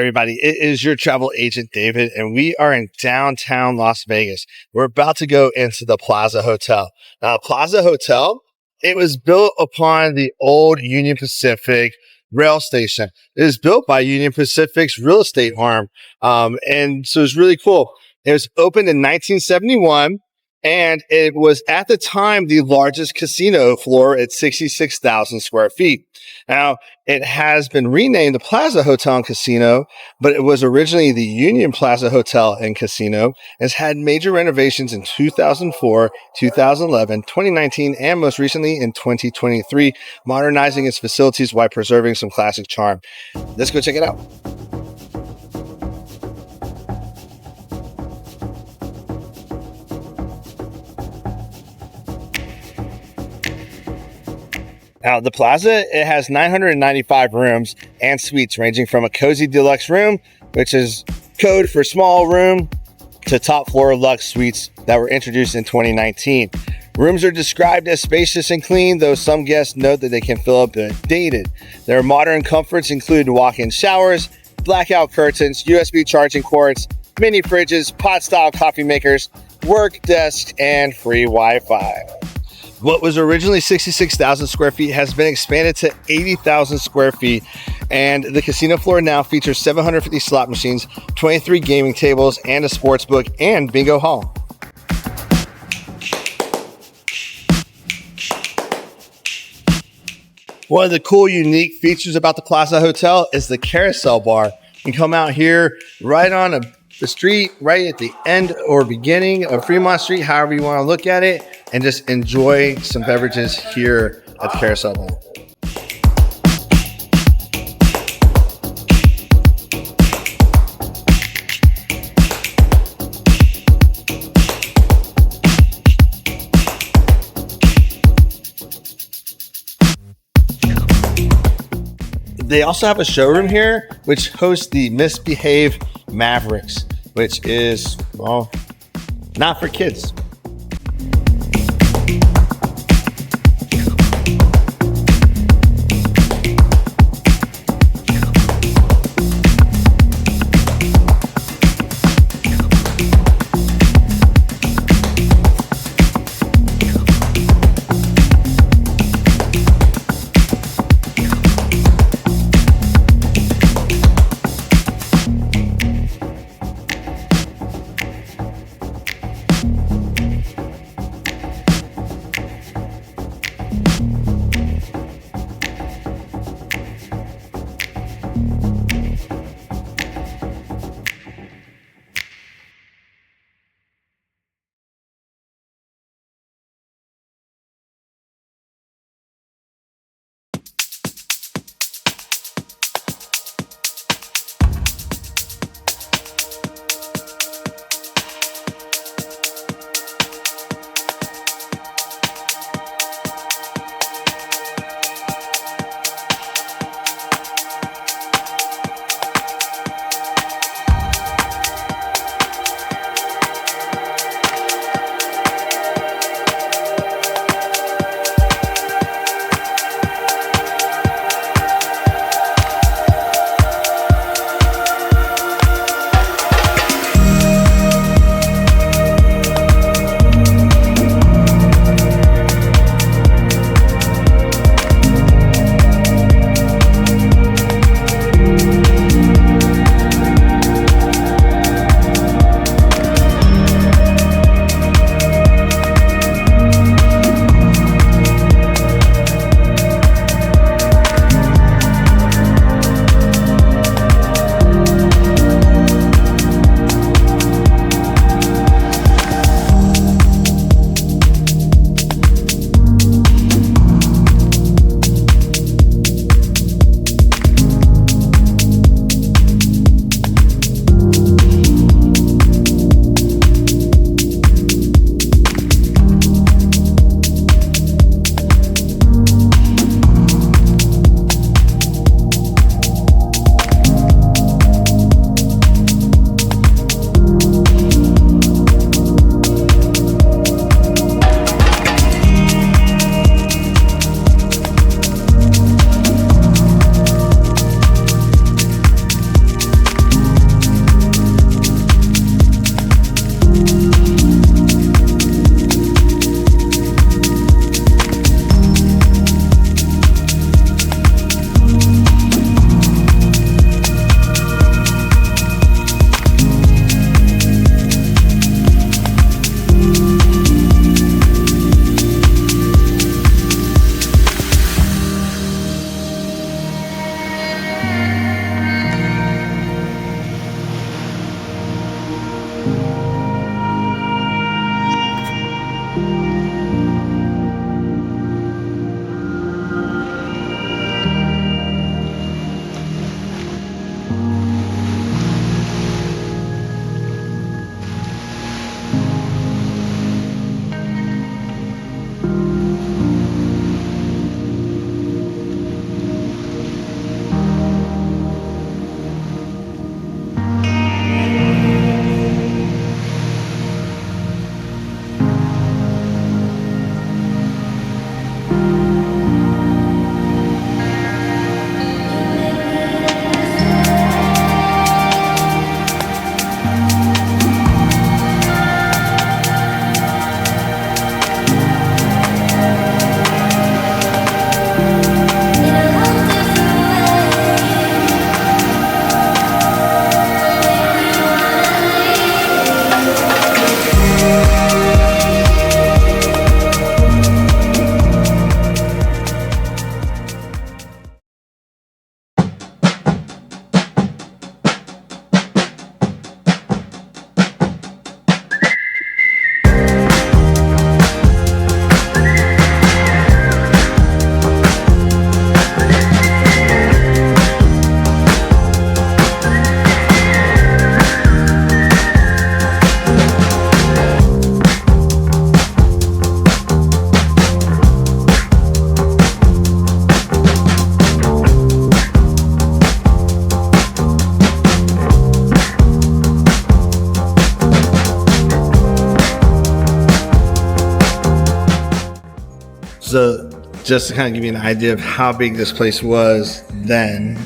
everybody. It is your travel agent, David, and we are in downtown Las Vegas. We're about to go into the Plaza Hotel. Now, Plaza Hotel, it was built upon the old Union Pacific rail station. It was built by Union Pacific's real estate arm. And so it's really cool. It was opened in 1971. And it was at the time the largest casino floor at 66,000 square feet. Now, it has been renamed the Plaza Hotel and Casino, but it was originally the Union Plaza Hotel and Casino. It's had major renovations in 2004, 2011, 2019, and most recently in 2023, modernizing its facilities while preserving some classic charm. Let's go check it out. Now, the Plaza, it has 995 rooms and suites ranging from a cozy deluxe room, which is code for small room, to top floor luxe suites that were introduced in 2019. Rooms are described as spacious and clean, though some guests note that they can feel a bit dated. Their modern comforts include walk-in showers, blackout curtains, USB charging cords, mini fridges, pot-style coffee makers, work desks, and free Wi-Fi. What was originally 66,000 square feet has been expanded to 80,000 square feet, and the casino floor now features 750 slot machines, 23 gaming tables, and a sports book and bingo hall. One of the cool, unique features about the Plaza Hotel is the carousel bar. You can come out here right on the street, right at the end or beginning of Fremont Street, however you want to look at it, and just enjoy some beverages here at the carousel bar. They also have a showroom here, which hosts the Misbehave Mavericks, which is, well, not for kids. So just to kind of give you an idea of how big this place was then,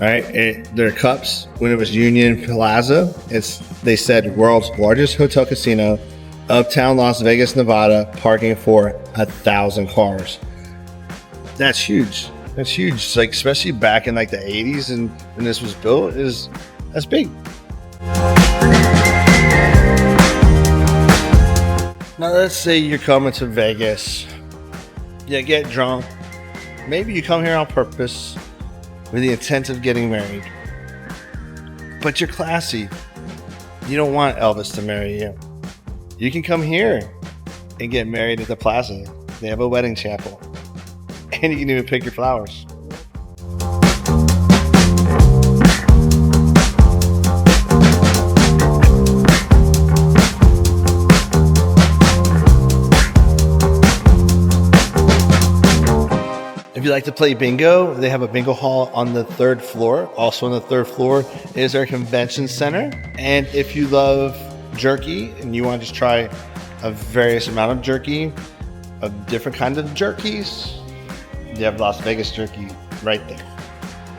right? Their cups, when it was Union Plaza, they said world's largest hotel casino, uptown Las Vegas, Nevada, parking for 1,000 cars. That's huge. That's huge. Like, especially back in like the 80s and when this was built, that's big. Now let's say you're coming to Vegas. You get drunk. Maybe you come here on purpose with the intent of getting married. But you're classy. You don't want Elvis to marry you. You can come here and get married at the Plaza. They have a wedding chapel. And you can even pick your flowers. If you like to play bingo, they have a bingo hall on the 3rd floor. Also on the 3rd floor is their convention center. And if you love jerky and you want to just try a various amount of jerky, of different kinds of jerkies, you have Las Vegas jerky right there.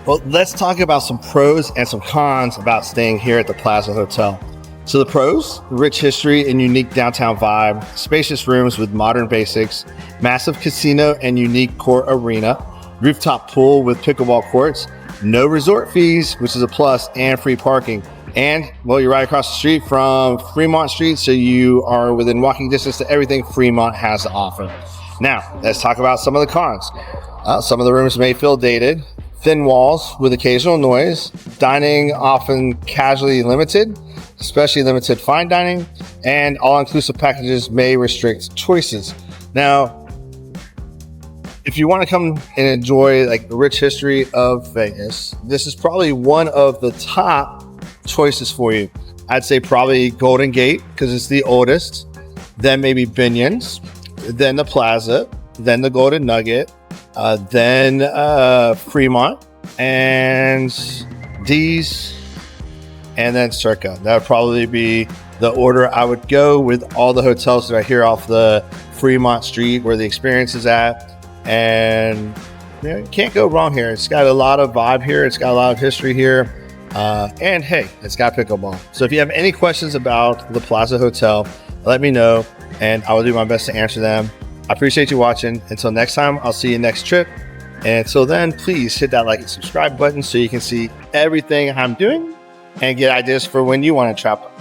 Well, let's talk about some pros and some cons about staying here at the Plaza Hotel. So the pros: rich history and unique downtown vibe, spacious rooms with modern basics, massive casino and unique court arena, rooftop pool with pickleball courts, no resort fees, which is a plus, and free parking. And, well, you're right across the street from Fremont Street, so you are within walking distance to everything Fremont has to offer. Now, let's talk about some of the cons. Some of the rooms may feel dated, thin walls with occasional noise, dining often casually limited, especially limited fine dining, and all-inclusive packages may restrict choices. Now, if you want to come and enjoy like the rich history of Vegas, this is probably one of the top choices for you. I'd say probably Golden Gate because it's the oldest, then maybe Binion's, then the Plaza, then the Golden Nugget, then Fremont, and D's, and then Circa. That would probably be the order I would go with all the hotels that are here off the Fremont Street where the experience is at. And you know, you can't go wrong here. It's got a lot of vibe here. It's got a lot of history here. And hey, it's got pickleball. So if you have any questions about the Plaza Hotel, let me know and I will do my best to answer them. I appreciate you watching. Until next time, I'll see you next trip. And until then, please hit that like and subscribe button so you can see everything I'm doing and get ideas for when you want to travel.